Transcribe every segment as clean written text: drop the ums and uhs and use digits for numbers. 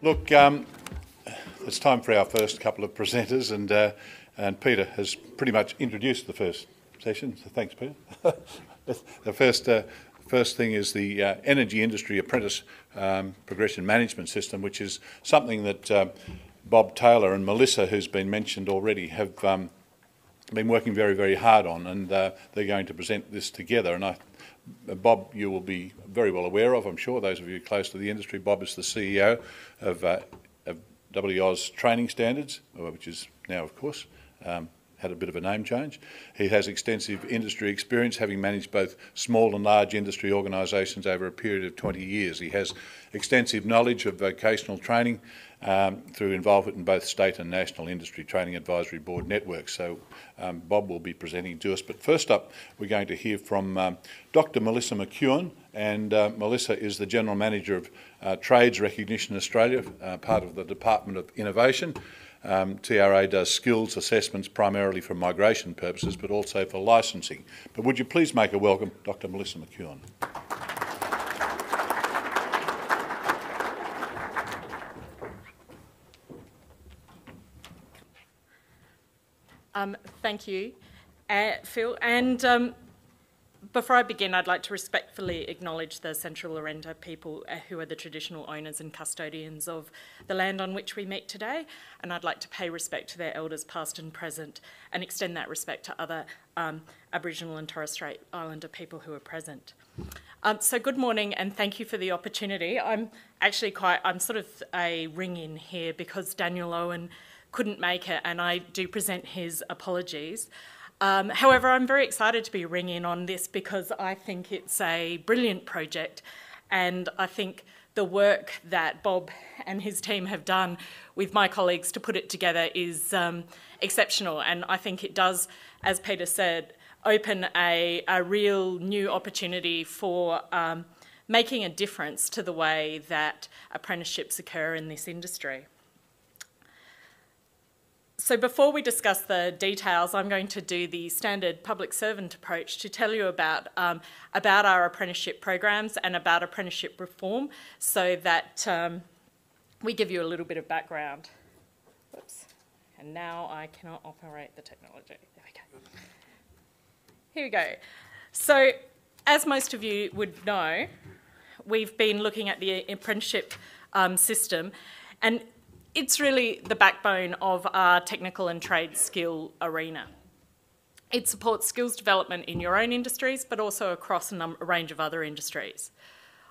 Look, it's time for our first couple of presenters, and Peter has pretty much introduced the first session, so thanks, Peter. The first thing is the Energy Industry Apprentice Progression Management System, which is something that Bob Taylor and Melissa, who's been mentioned already, have been working very, very hard on, and they're going to present this together. And Bob, you will be very well aware of, I'm sure, those of you close to the industry. Bob is the CEO of WAUS Training Standards, which is now, of course, had a bit of a name change. He has extensive industry experience, having managed both small and large industry organisations over a period of 20 years. He has extensive knowledge of vocational training through involvement in both state and national industry training advisory board networks. So Bob will be presenting to us. But first up, we're going to hear from Dr. Melissa McEwan, and Melissa is the General Manager of Trades Recognition Australia, part of the Department of Innovation. TRA does skills assessments primarily for migration purposes, but also for licensing. But would you please make a welcome Dr. Melissa McEwan. Thank you, Phil. And before I begin, I'd like to respectfully acknowledge the Central Laurenda people who are the traditional owners and custodians of the land on which we meet today. And I'd like to pay respect to their elders past and present and extend that respect to other Aboriginal and Torres Strait Islander people who are present. So good morning and thank you for the opportunity. I'm sort of a ring-in here because Daniel Owen couldn't make it, and I do present his apologies. However, I'm very excited to be ringing on this because I think it's a brilliant project, and I think the work that Bob and his team have done with my colleagues to put it together is exceptional, and I think it does, as Peter said, open a real new opportunity for making a difference to the way that apprenticeships occur in this industry. So before we discuss the details, I'm going to do the standard public servant approach to tell you about our apprenticeship programs and about apprenticeship reform so that we give you a little bit of background. Whoops. And now I cannot operate the technology. There we go. Here we go. So as most of you would know, we've been looking at the apprenticeship system, and it's really the backbone of our technical and trade skill arena. It supports skills development in your own industries, but also across a range of other industries.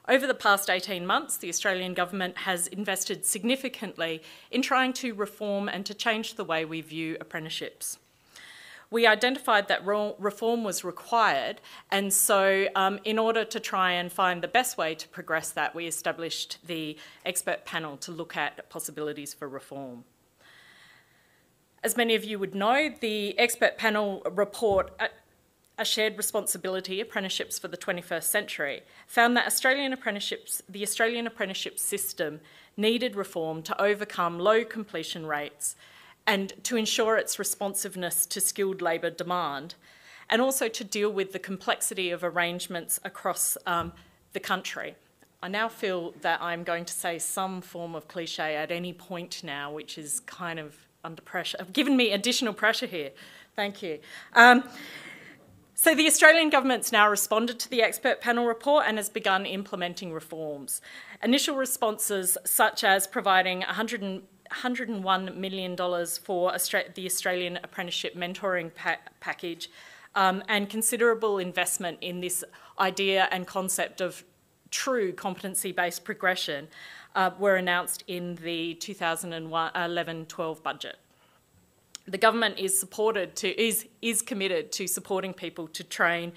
Over the past 18 months, the Australian government has invested significantly in trying to reform and to change the way we view apprenticeships. We identified that reform was required, and so in order to try and find the best way to progress that, we established the expert panel to look at possibilities for reform. As many of you would know, the expert panel report, A Shared Responsibility, Apprenticeships for the 21st Century, found that the Australian apprenticeship system needed reform to overcome low completion rates and to ensure its responsiveness to skilled labour demand, and also to deal with the complexity of arrangements across the country. I now feel that I'm going to say some form of cliche at any point now, which is kind of under pressure. Given me additional pressure here. Thank you. So the Australian government's now responded to the expert panel report and has begun implementing reforms. Initial responses such as providing $101 million for the Australian Apprenticeship Mentoring Package and considerable investment in this idea and concept of true competency-based progression were announced in the 2011-12 budget. The government is committed to supporting people to train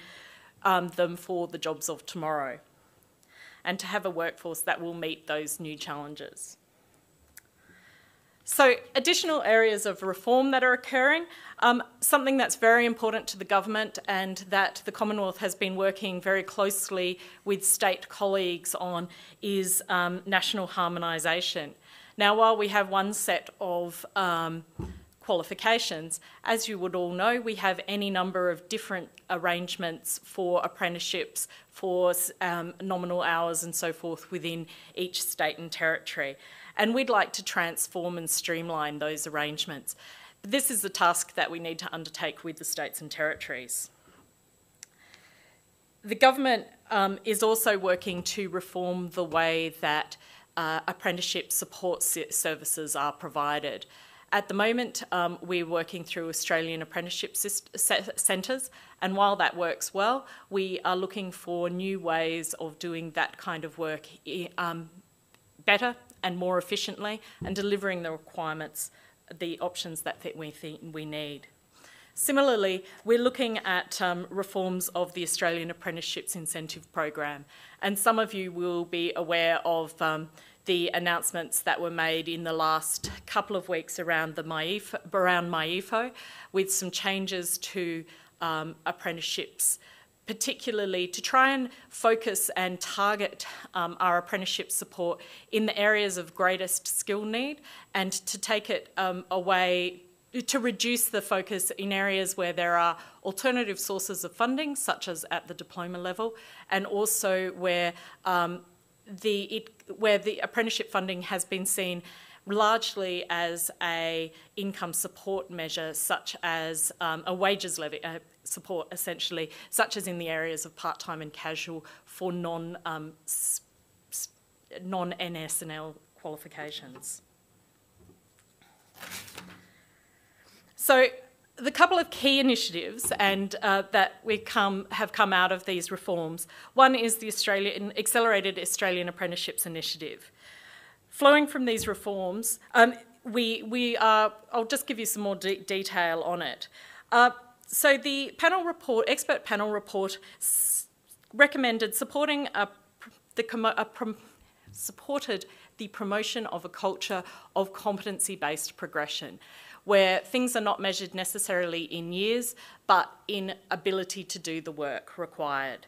them for the jobs of tomorrow and to have a workforce that will meet those new challenges. So additional areas of reform that are occurring, something that's very important to the government and that the Commonwealth has been working very closely with state colleagues on is national harmonisation. Now, while we have one set of qualifications, as you would all know, we have any number of different arrangements for apprenticeships, for nominal hours and so forth within each state and territory. And we'd like to transform and streamline those arrangements. But this is the task that we need to undertake with the states and territories. The government is also working to reform the way that apprenticeship support services are provided. At the moment, we're working through Australian apprenticeship centres, and while that works well, we are looking for new ways of doing that kind of work better and more efficiently, and delivering the requirements, the options that we think we need. Similarly, we're looking at reforms of the Australian Apprenticeships Incentive Program, and some of you will be aware of the announcements that were made in the last couple of weeks around MyEFO, with some changes to apprenticeships, particularly to try and focus and target our apprenticeship support in the areas of greatest skill need, and to take it away, to reduce the focus in areas where there are alternative sources of funding, such as at the diploma level, and also where the apprenticeship funding has been seen largely as a income support measure, such as a wages levy support, essentially, such as in the areas of part-time and casual for non-NSNL qualifications. So the couple of key initiatives and that have come out of these reforms, one is the Accelerated Australian Apprenticeships Initiative. Flowing from these reforms, I'll just give you some more detail on it. So the expert panel report recommended supported the promotion of a culture of competency-based progression, where things are not measured necessarily in years, but in ability to do the work required.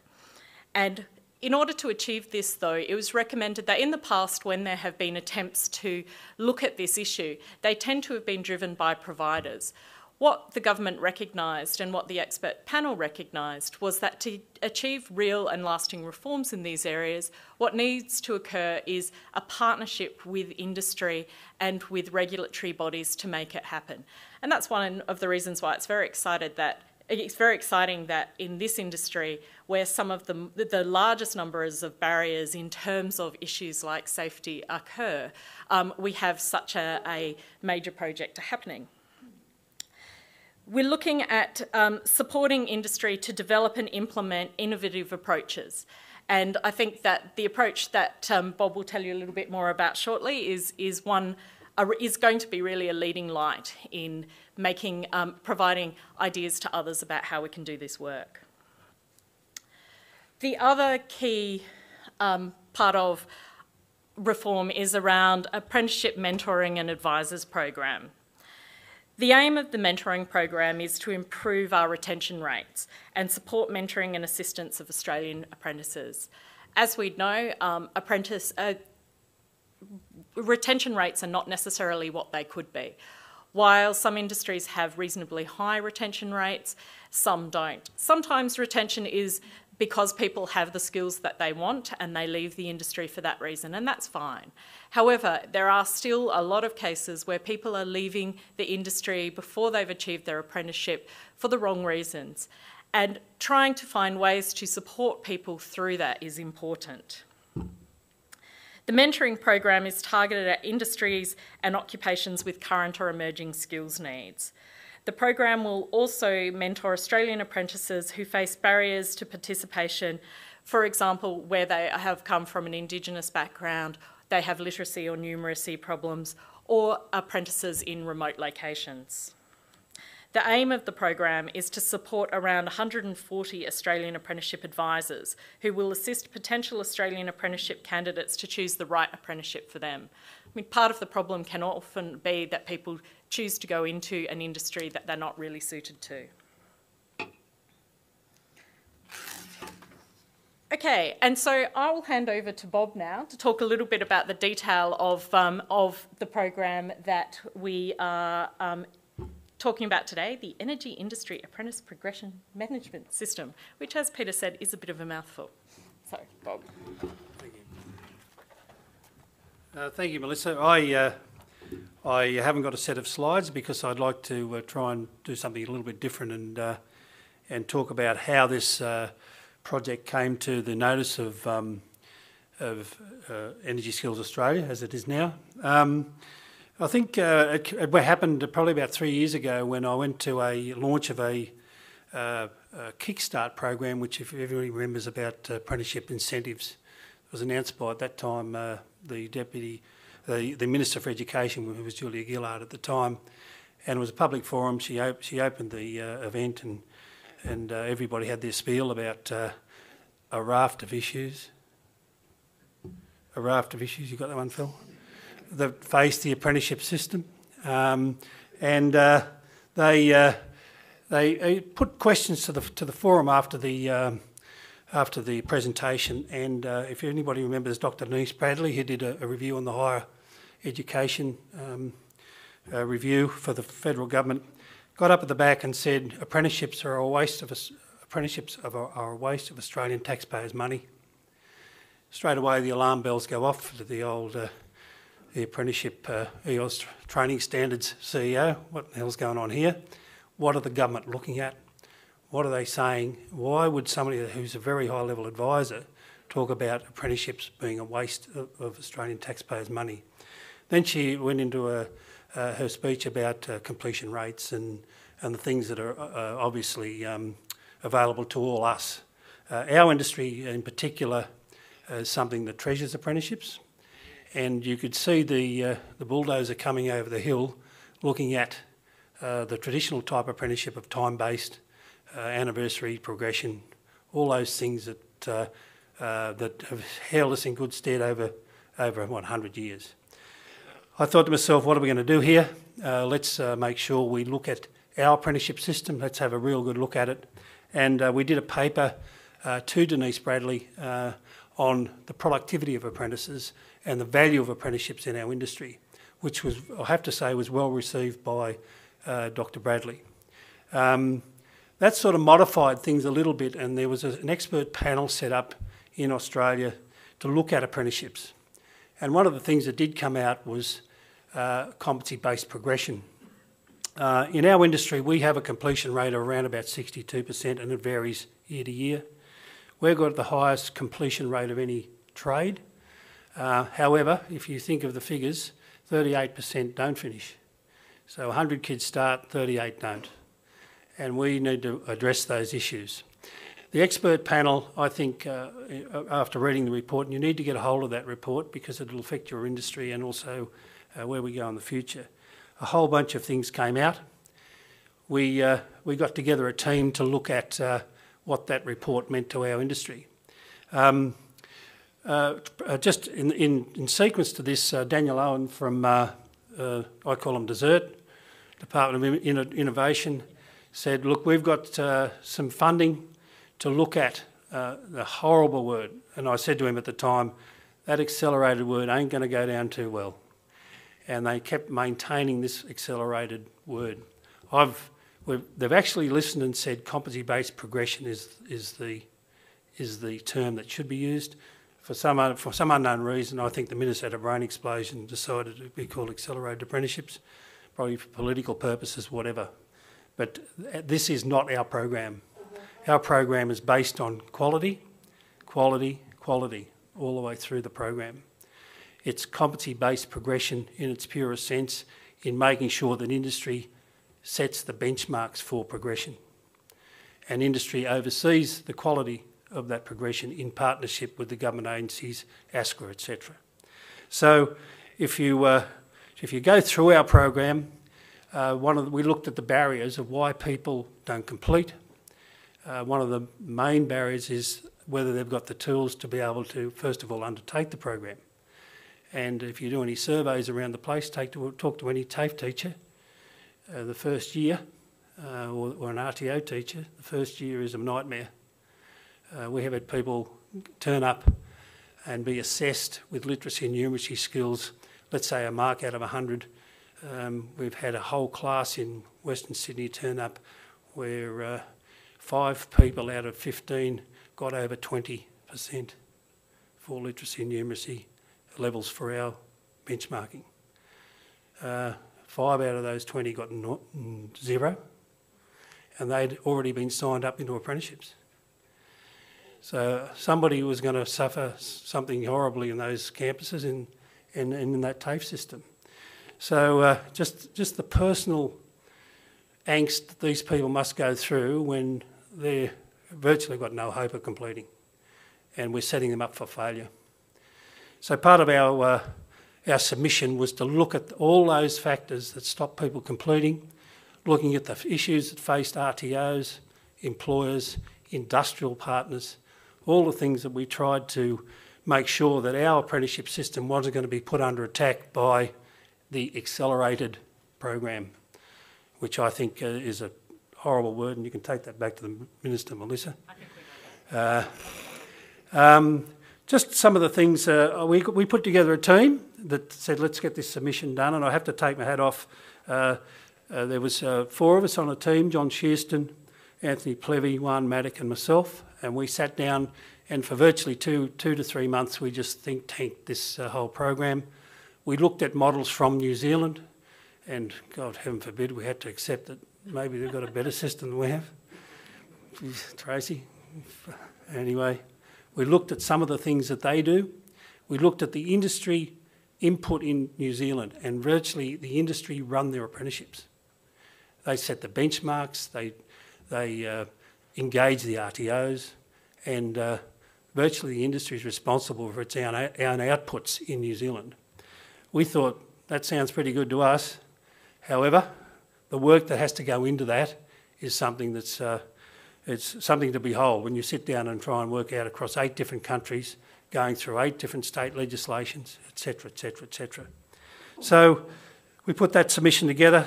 And in order to achieve this, though, it was recommended that in the past, when there have been attempts to look at this issue, they tend to have been driven by providers. What the government recognised and what the expert panel recognised was that to achieve real and lasting reforms in these areas, what needs to occur is a partnership with industry and with regulatory bodies to make it happen. And that's one of the reasons why it's very exciting that in this industry, where some of the largest numbers of barriers in terms of issues like safety occur, we have such a major project happening. We're looking at supporting industry to develop and implement innovative approaches. And I think that the approach that Bob will tell you a little bit more about shortly is going to be really a leading light in providing ideas to others about how we can do this work. The other key part of reform is around apprenticeship mentoring and advisors program. The aim of the mentoring program is to improve our retention rates and support mentoring and assistance of Australian apprentices. As we know, retention rates are not necessarily what they could be. While some industries have reasonably high retention rates, some don't. Sometimes retention is because people have the skills that they want and they leave the industry for that reason, and that's fine. However, there are still a lot of cases where people are leaving the industry before they've achieved their apprenticeship for the wrong reasons, and trying to find ways to support people through that is important. The mentoring program is targeted at industries and occupations with current or emerging skills needs. The program will also mentor Australian apprentices who face barriers to participation, for example, where they have come from an Indigenous background, they have literacy or numeracy problems, or apprentices in remote locations. The aim of the program is to support around 140 Australian apprenticeship advisors who will assist potential Australian apprenticeship candidates to choose the right apprenticeship for them. I mean, part of the problem can often be that people choose to go into an industry that they're not really suited to. Okay, and so I will hand over to Bob now to talk a little bit about the detail of the program that we are talking about today the Energy Industry Apprentice Progression Management System, which, as Peter said, is a bit of a mouthful. So, Bob. Thank you. Thank you, Melissa. I haven't got a set of slides because I'd like to try and do something a little bit different and talk about how this project came to the notice of Energy Skills Australia, as it is now. I think it happened probably about 3 years ago when I went to a launch of a Kickstart program, which, if everybody remembers, about apprenticeship incentives. It was announced by, at that time, the Minister for Education, who was Julia Gillard at the time, and it was a public forum. She opened the event, and everybody had their spiel about a raft of issues. A raft of issues, you got that one, Phil? That faced the apprenticeship system, and they put questions to the forum after the presentation. And if anybody remembers Dr. Denise Bradley, who did a review on the higher education review for the federal government, got up at the back and said apprenticeships are a waste of Australian taxpayers' money. Straight away, the alarm bells go off to the apprenticeship EOS Training Standards CEO. What the hell's going on here? What are the government looking at? What are they saying? Why would somebody who's a very high-level advisor talk about apprenticeships being a waste of Australian taxpayers' money? Then she went into her speech about completion rates and the things that are obviously available to all us. Our industry in particular is something that treasures apprenticeships, and you could see the bulldozer coming over the hill looking at the traditional type apprenticeship of time-based, anniversary, progression, all those things that have held us in good stead over 100 years. I thought to myself, what are we going to do here? Let's make sure we look at our apprenticeship system. Let's have a real good look at it. And we did a paper to Denise Bradley on the productivity of apprentices and the value of apprenticeships in our industry, which was, I have to say, was well received by Dr. Bradley. That sort of modified things a little bit, and there was an expert panel set up in Australia to look at apprenticeships. And one of the things that did come out was competency-based progression. In our industry, we have a completion rate of around about 62%, and it varies year to year. We've got the highest completion rate of any trade. However, if you think of the figures, 38% don't finish. So 100 kids start, 38 don't. And we need to address those issues. The expert panel, I think, after reading the report, and you need to get a hold of that report because it'll affect your industry and also where we go in the future. A whole bunch of things came out. We got together a team to look at what that report meant to our industry. Just in sequence to this, Daniel Owen from, I call him Desert, Department of Innovation, said, look, we've got some funding to look at the horrible word. And I said to him at the time, that accelerated word ain't going to go down too well. And they kept maintaining this accelerated word. They've actually listened and said competency-based progression is the term that should be used. For some unknown reason, I think the Minister had a brain explosion and decided it would be called accelerated apprenticeships, probably for political purposes, whatever. But this is not our program. Our program is based on quality, quality, quality, all the way through the program. It's competency-based progression in its purest sense, in making sure that industry sets the benchmarks for progression. And industry oversees the quality of that progression in partnership with the government agencies, ASQA, etc. So if you go through our program, we looked at the barriers of why people don't complete. One of the main barriers is whether they've got the tools to be able to, first of all, undertake the program. And if you do any surveys around the place, talk to any TAFE teacher, the first year, or an RTO teacher, the first year is a nightmare. We have had people turn up and be assessed with literacy and numeracy skills, let's say a mark out of 100. We've had a whole class in Western Sydney turn up where 5 people out of 15 got over 20% for literacy and numeracy levels for our benchmarking. 5 out of those 20 got 0, and they'd already been signed up into apprenticeships. So somebody was going to suffer something horribly in those campuses and in that TAFE system. So just the personal angst that these people must go through when they've virtually got no hope of completing, and we're setting them up for failure. So part of our submission was to look at all those factors that stop people completing, looking at the issues that faced RTOs, employers, industrial partners, all the things that we tried to make sure that our apprenticeship system wasn't going to be put under attack by the accelerated program, which I think is a horrible word, and you can take that back to the Minister, Melissa. I think we know that. Just some of the things, we put together a team that said, let's get this submission done, and I have to take my hat off. There was 4 of us on a team, John Shearston, Anthony Plevy, Juan Maddock and myself, and we sat down, and for virtually two to 3 months we just think tanked this whole program. We looked at models from New Zealand, and God heaven forbid we had to accept that maybe they've got a better system than we have. Jeez, Tracy. Anyway, we looked at some of the things that they do. We looked at the industry input in New Zealand, and virtually the industry run their apprenticeships. They set the benchmarks, they engage the RTOs, and virtually the industry is responsible for its own outputs in New Zealand. We thought that sounds pretty good to us. However, the work that has to go into that is something that's it's something to behold when you sit down and try and work out across 8 different countries, going through 8 different state legislations, etc., etc., etc. So we put that submission together,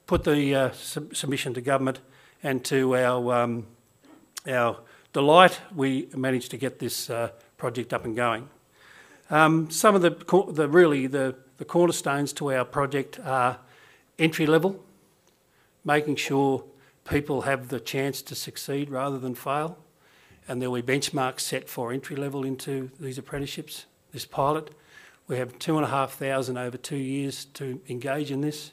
put the submission to government, and to our delight, we managed to get this project up and going. Some of the cornerstones to our project are entry level, making sure people have the chance to succeed rather than fail, and there will be benchmarks set for entry level into these apprenticeships, this pilot. We have 2,500 over 2 years to engage in this.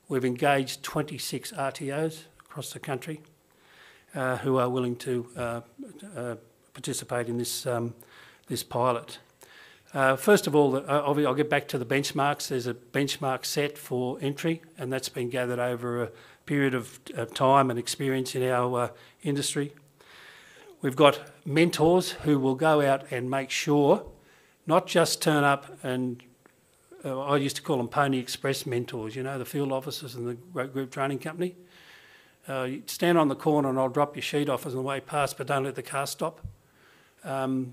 We've engaged 26 RTOs across the country who are willing to participate in this pilot. First of all, I'll get back to the benchmarks. There's a benchmark set for entry, and that's been gathered over a period of time and experience in our industry. We've got mentors who will go out and make sure, not just turn up and, I used to call them Pony Express mentors, you know, the field officers in the group training company. You stand on the corner and I'll drop your sheet off on the way past, but don't let the car stop.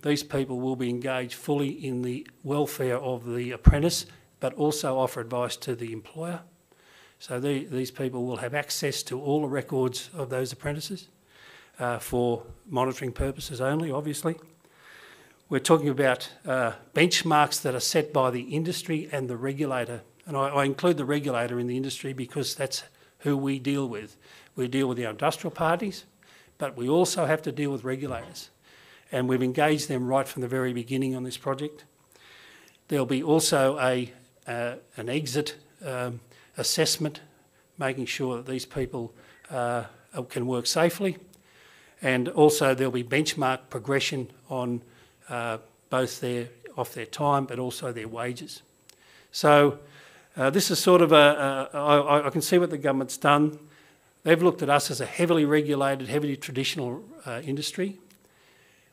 These people will be engaged fully in the welfare of the apprentice, but also offer advice to the employer. So these people will have access to all the records of those apprentices for monitoring purposes only, obviously. We're talking about benchmarks that are set by the industry and the regulator. And I include the regulator in the industry because that's who we deal with. We deal with the industrial parties, but we also have to deal with regulators. And we've engaged them right from the very beginning on this project. There'll be also an exit assessment, making sure that these people can work safely. And also there'll be benchmark progression on both off their time, but also their wages. So this is sort of I can see what the government's done. They've looked at us as a heavily regulated, heavily traditional industry.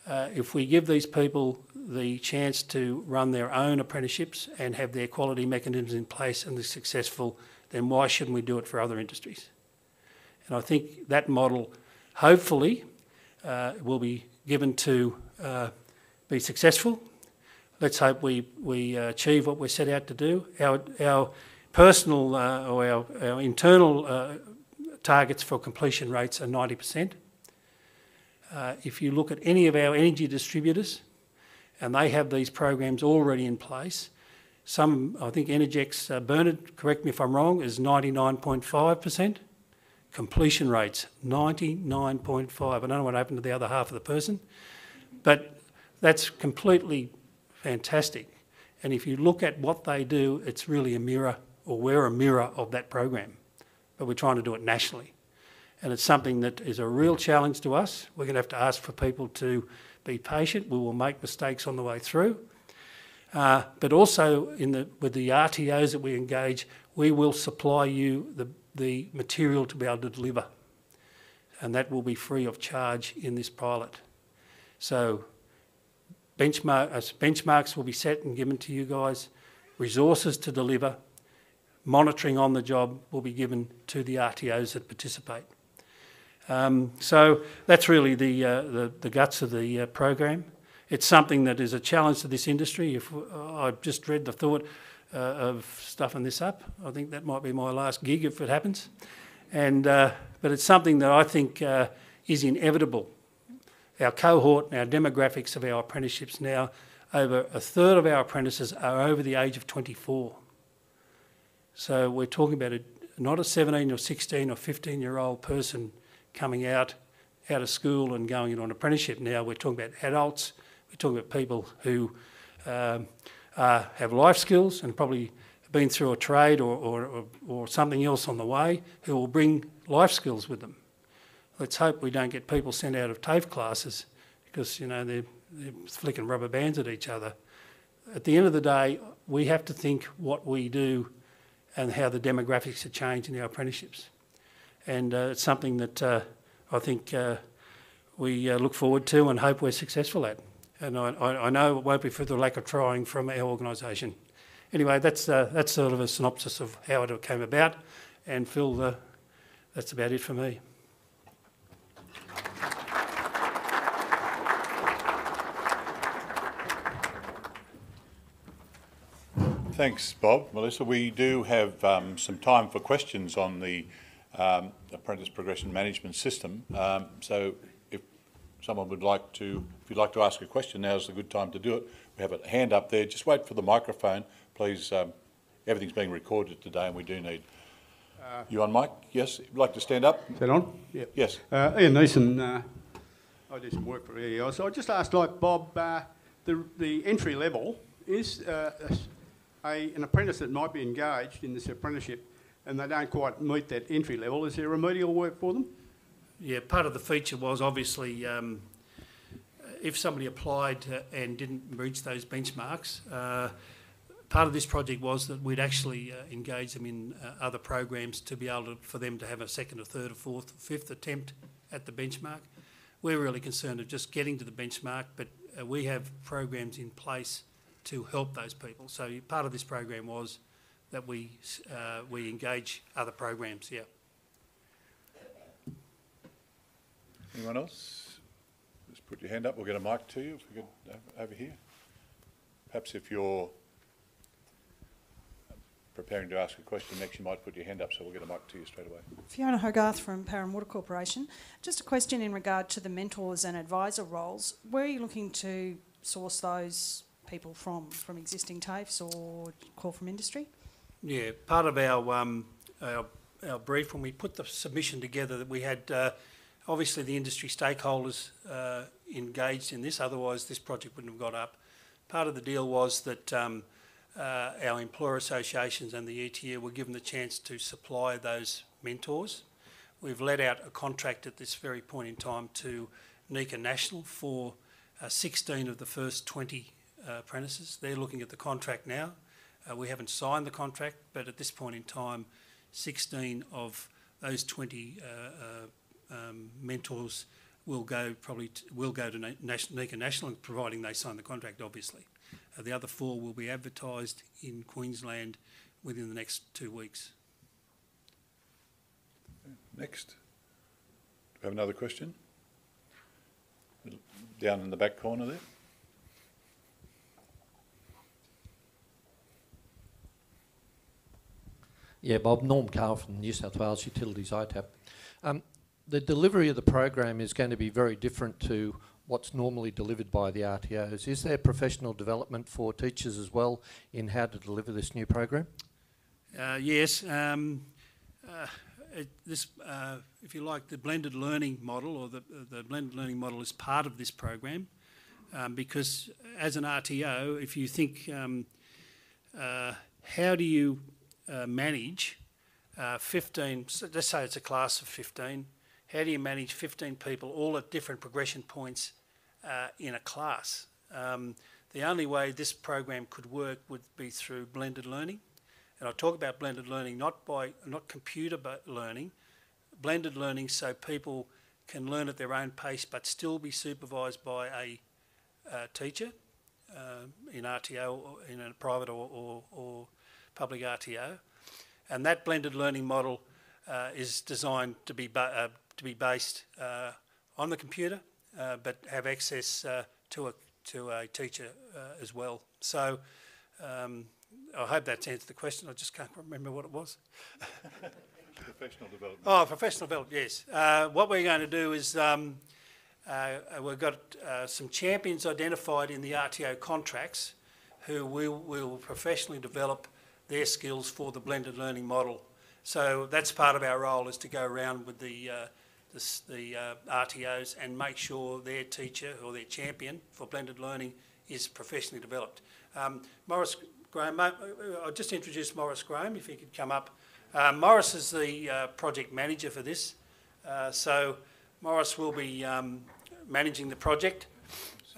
If we give these people the chance to run their own apprenticeships and have their quality mechanisms in place and they're successful, then why shouldn't we do it for other industries? And I think that model, hopefully, will be given to be successful. Let's hope we achieve what we're set out to do. Our personal or our internal targets for completion rates are 90%. If you look at any of our energy distributors, and they have these programs already in place, I think Energex, Bernard, correct me if I'm wrong, is 99.5%. completion rates, 99.5. I don't know what happened to the other half of the person, but that's completely fantastic. And if you look at what they do, it's really a mirror, or we're a mirror of that program, but we're trying to do it nationally. And it's something that is a real challenge to us. We're going to have to ask for people to be patient. We will make mistakes on the way through. But also with the RTOs that we engage, we will supply you the material to be able to deliver. And that will be free of charge in this pilot. So benchmarks will be set and given to you guys, resources to deliver, monitoring on the job will be given to the RTOs that participate. So that's really the guts of the program. It's something that is a challenge to this industry. If I've just read the thought of stuffing this up, I think that might be my last gig if it happens. But it's something that I think is inevitable. Our cohort and our demographics of our apprenticeships now, over a third of our apprentices are over the age of 24. So we're talking about not a 17 or 16 or 15-year-old person coming out of school and going into an apprenticeship now. We're talking about adults. We're talking about people who have life skills and probably been through a trade or something else on the way, who will bring life skills with them. Let's hope we don't get people sent out of TAFE classes because, you know, they're flicking rubber bands at each other. At the end of the day, we have to think what we do and how the demographics are changed in our apprenticeships. And it's something that I think we look forward to and hope we're successful at. And I know it won't be for the lack of trying from our organisation. Anyway, that's sort of a synopsis of how it came about. And Phil, that's about it for me. Thanks, Bob. Melissa, we do have some time for questions on the Apprentice Progression Management System. So if someone would like to, if you'd like to ask a question, now's a good time to do it. We have a hand up there. Just wait for the microphone, please. Everything's being recorded today and we do need... you on mic? Yes? You'd like to stand up? Is that on? Yep. Yes. Ian Neeson, I do some work for EEI. So I just asked, like Bob, the entry level is... an apprentice that might be engaged in this apprenticeship and they don't quite meet that entry level, is there remedial work for them? Yeah, part of the feature was obviously if somebody applied and didn't reach those benchmarks, part of this project was that we'd actually engage them in other programs to be able to, for them to have a second or third or fourth or fifth attempt at the benchmark. We're really concerned of just getting to the benchmark, but we have programs in place to help those people. So part of this program was that we engage other programs, yeah. Anyone else? Just put your hand up. We'll get a mic to you if we could over here. Perhaps if you're preparing to ask a question next, you might put your hand up so we'll get a mic to you straight away. Fiona Hogarth from Power and Water Corporation. Just a question in regard to the mentors and advisor roles. Where are you looking to source those people from existing TAFEs or call from industry? Yeah, part of our brief when we put the submission together, that we had obviously the industry stakeholders engaged in this, otherwise this project wouldn't have got up. Part of the deal was that our employer associations and the ETA were given the chance to supply those mentors. We've let out a contract at this very point in time to NECA National for 16 of the first 20 apprentices. They're looking at the contract now. We haven't signed the contract, but at this point in time, 16 of those 20 mentors will go to NECA National, providing they sign the contract, obviously. The other 4 will be advertised in Queensland within the next 2 weeks. Next. Do we have another question? Down in the back corner there. Yeah, Bob, Norm Carl from New South Wales Utilities ITAP. The delivery of the program is going to be very different to what's normally delivered by the RTOs. Is there professional development for teachers as well in how to deliver this new program? Yes. if you like, the blended learning model, or the blended learning model is part of this program, because as an RTO, if you think, how do you manage 15, so let's say it's a class of 15, how do you manage 15 people all at different progression points in a class? The only way this program could work would be through blended learning. And I talk about blended learning not computer learning, blended learning so people can learn at their own pace but still be supervised by a teacher in RTO, or in a private or public RTO. And that blended learning model is designed to be based on the computer, but have access to a teacher as well. So I hope that's answered the question. I just can't remember what it was. Professional development. Oh, professional development, yes. What we're going to do is we've got some champions identified in the RTO contracts who will professionally develop their skills for the blended learning model. So that's part of our role, is to go around with the RTOs and make sure their teacher or their champion for blended learning is professionally developed. Morris Graham, I'll just introduce Morris Graham, if he could come up. Morris is the project manager for this. So Morris will be managing the project.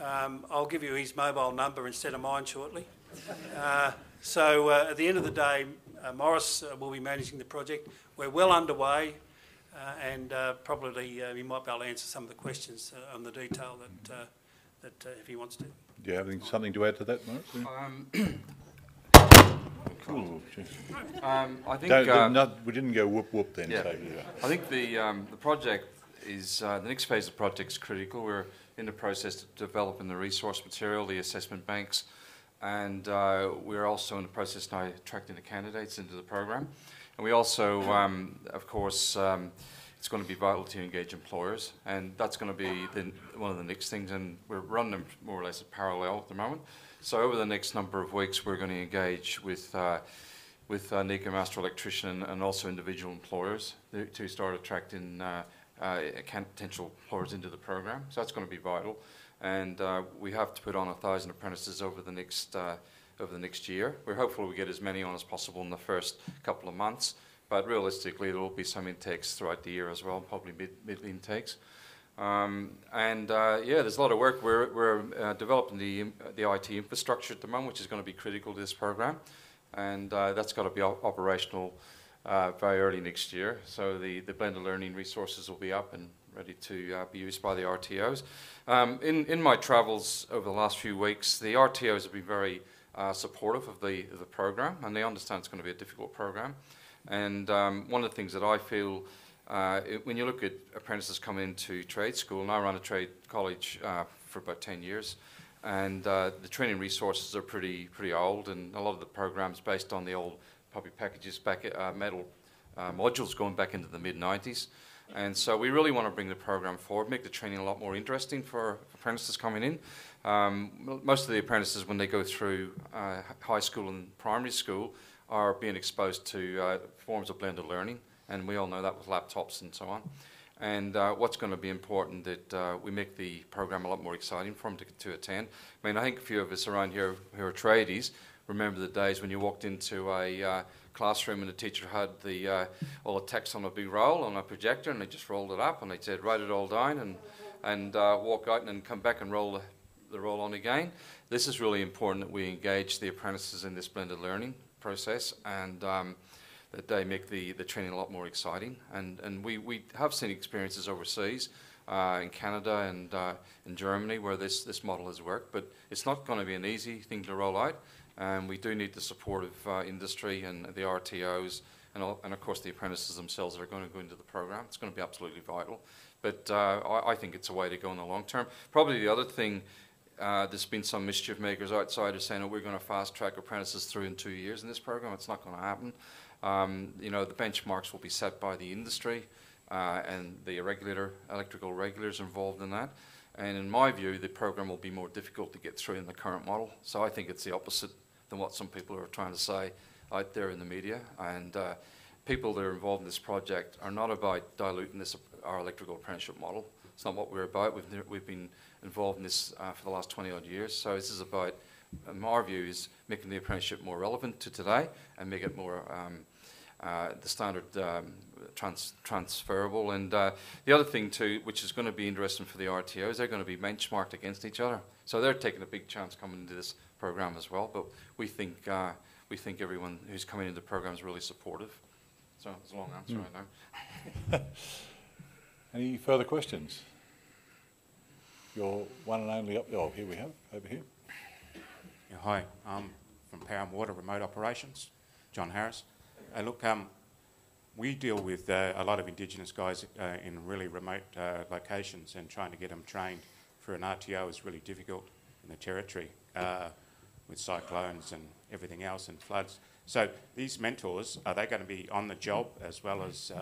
I'll give you his mobile number instead of mine shortly. So at the end of the day, Morris will be managing the project. We're well underway, and probably he might be able to answer some of the questions on the detail that if he wants to. Do you have something to add to that, Morris? Cool. I think we didn't go whoop whoop then. Yeah. So, I think the project is the next phase of the project is critical. We're in the process of developing the resource material, the assessment banks, and we're also in the process now of attracting the candidates into the program. And we also, of course, it's going to be vital to engage employers, and that's going to be one of the next things. And we're running them more or less in parallel at the moment. So over the next number of weeks, we're going to engage with NECA Master Electrician and also individual employers to start attracting potential employers into the program. So that's going to be vital, and we have to put on 1,000 apprentices over the next year. We're hopeful we get as many on as possible in the first couple of months, but realistically there will be some intakes throughout the year as well, probably mid intakes. Yeah, there's a lot of work. We're developing the IT infrastructure at the moment, which is going to be critical to this program, and that's got to be operational very early next year. So the blended learning resources will be up and ready to be used by the RTOs. In my travels over the last few weeks, the RTOs have been very supportive of the program, and they understand it's going to be a difficult program. And one of the things that I feel, when you look at apprentices coming into trade school, and I ran a trade college for about 10 years, and the training resources are pretty old, and a lot of the programs based on the old puppy packages, metal modules going back into the mid-90s. And so we really want to bring the program forward, make the training a lot more interesting for apprentices coming in. Most of the apprentices, when they go through high school and primary school, are being exposed to forms of blended learning, and we all know that with laptops and so on. And what's going to be important that we make the program a lot more exciting for them to attend. I mean, I think a few of us around here who are tradies remember the days when you walked into a classroom and the teacher had all the text on a big roll on a projector, and they just rolled it up and they said write it all down and walk out and then come back and roll the roll on again. This is really important that we engage the apprentices in this blended learning process, and that they make the training a lot more exciting. And we have seen experiences overseas, in Canada and in Germany, where this model has worked, but it's not going to be an easy thing to roll out, and we do need the support of industry and the RTOs and of course the apprentices themselves that are going to go into the program. It's going to be absolutely vital, but I think it's a way to go in the long term. Probably the other thing, there's been some mischief makers outside are saying, oh, we're going to fast track apprentices through in 2 years in this program. It's not going to happen. You know, the benchmarks will be set by the industry and the electrical regulators involved in that. And in my view, the program will be more difficult to get through in the current model. So I think it's the opposite than what some people are trying to say out there in the media. And people that are involved in this project are not about diluting our electrical apprenticeship model. It's not what we're about. We've been involved in this for the last 20 odd years. So this is about, in our view, is making the apprenticeship more relevant to today and make it more the standard transferable. And the other thing too, which is going to be interesting for the RTOs, they're going to be benchmarked against each other. So they're taking a big chance coming into this program as well. But we think everyone who's coming into the program is really supportive. So it's a long answer right now. Any further questions? Your one and only oh, here we have, over here. Yeah, hi, I'm from Power and Water Remote Operations, John Harris. Look, we deal with a lot of Indigenous guys in really remote locations, and trying to get them trained for an RTO is really difficult in the Territory with cyclones and everything else and floods. So these mentors, are they going to be on the job as well as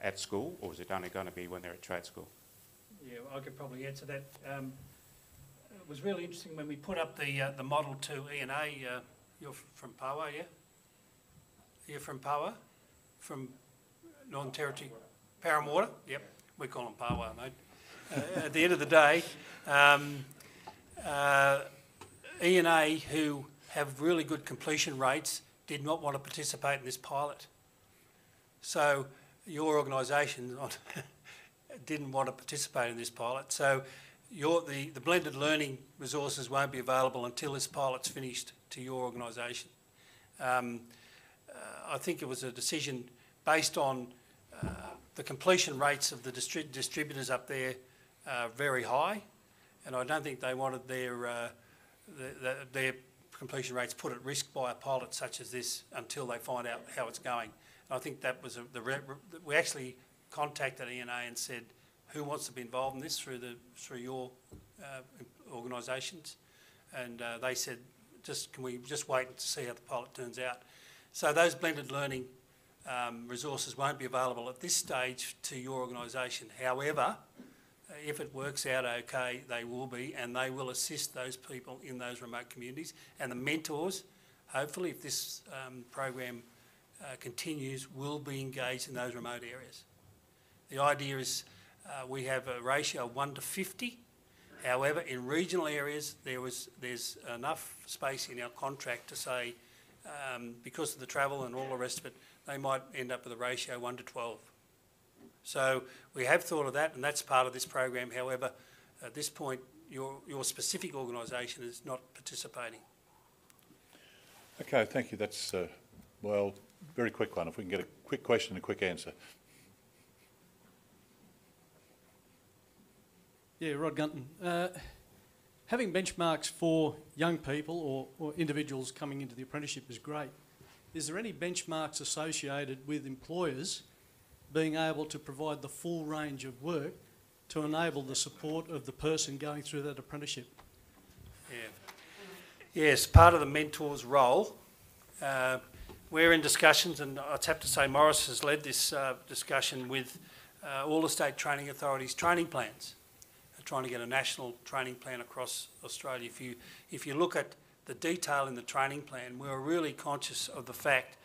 at school, or is it only going to be when they're at trade school? Yeah, well, I could probably answer that. It was really interesting when we put up the model to E&A. You're from Pawa, yeah? You're from Pawa? From Northern Territory? Power and Water? Yep, we call them Pawa, mate. At the end of the day, E&A, who have really good completion rates, did not want to participate in this pilot. So your organisation didn't want to participate in this pilot. So the blended learning resources won't be available until this pilot's finished to your organisation. I think it was a decision based on the completion rates of the distributors up there very high, and I don't think they wanted their completion rates put at risk by a pilot such as this until they find out how it's going. And I think that was we actually contacted E&A and said, who wants to be involved in this through your organisations? And they said, can we just wait to see how the pilot turns out? So those blended learning resources won't be available at this stage to your organisation. However, if it works out okay, they will be, and they will assist those people in those remote communities. And the mentors, hopefully, if this program continues, will be engaged in those remote areas. The idea is we have a ratio of 1 to 50. However, in regional areas, there's enough space in our contract to say, because of the travel and all the rest of it, they might end up with a ratio 1 to 12. So we have thought of that, and that's part of this program. However, at this point, your specific organisation is not participating. Okay, thank you. That's, well, very quick one. If we can get a quick question and a quick answer. Yeah, Rod Gunton. Having benchmarks for young people or individuals coming into the apprenticeship is great. Is there any benchmarks associated with employers being able to provide the full range of work to enable the support of the person going through that apprenticeship? Yeah. Yes, part of the mentor's role. We're in discussions, and I'd have to say Morris has led this discussion with all the state training authorities' training plans, trying to get a national training plan across Australia. If you look at the detail in the training plan, we're really conscious of the fact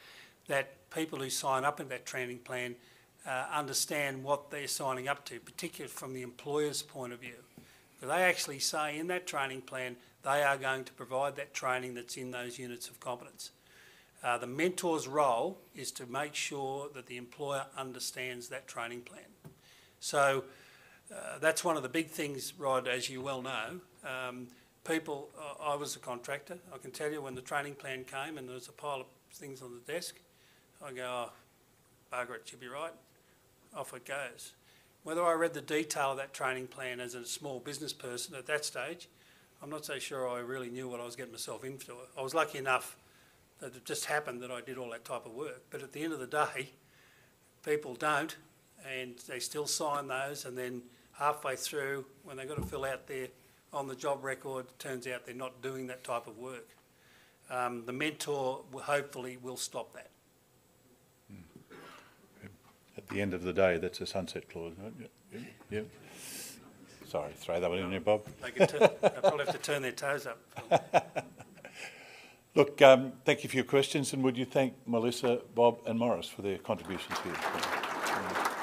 that people who sign up in that training plan understand what they're signing up to, particularly from the employer's point of view. They actually say in that training plan they are going to provide that training that's in those units of competence. The mentor's role is to make sure that the employer understands that training plan. So that's one of the big things, Rod, as you well know. I was a contractor. I can tell you when the training plan came and there was a pile of things on the desk, I go, oh, bugger it, should be right. Off it goes. Whether I read the detail of that training plan as a small business person at that stage, I'm not so sure I really knew what I was getting myself into. I was lucky enough that it just happened that I did all that type of work. But at the end of the day, people don't, and they still sign those, and then halfway through, when they've got to fill out their on-the-job record, it turns out they're not doing that type of work. The mentor hopefully will stop that. At the end of the day, that's a sunset clause, right? Yeah. Sorry, throw that one in there, Bob. They'll probably have to turn their toes up. Look, thank you for your questions, and would you thank Melissa, Bob and Morris for their contributions here.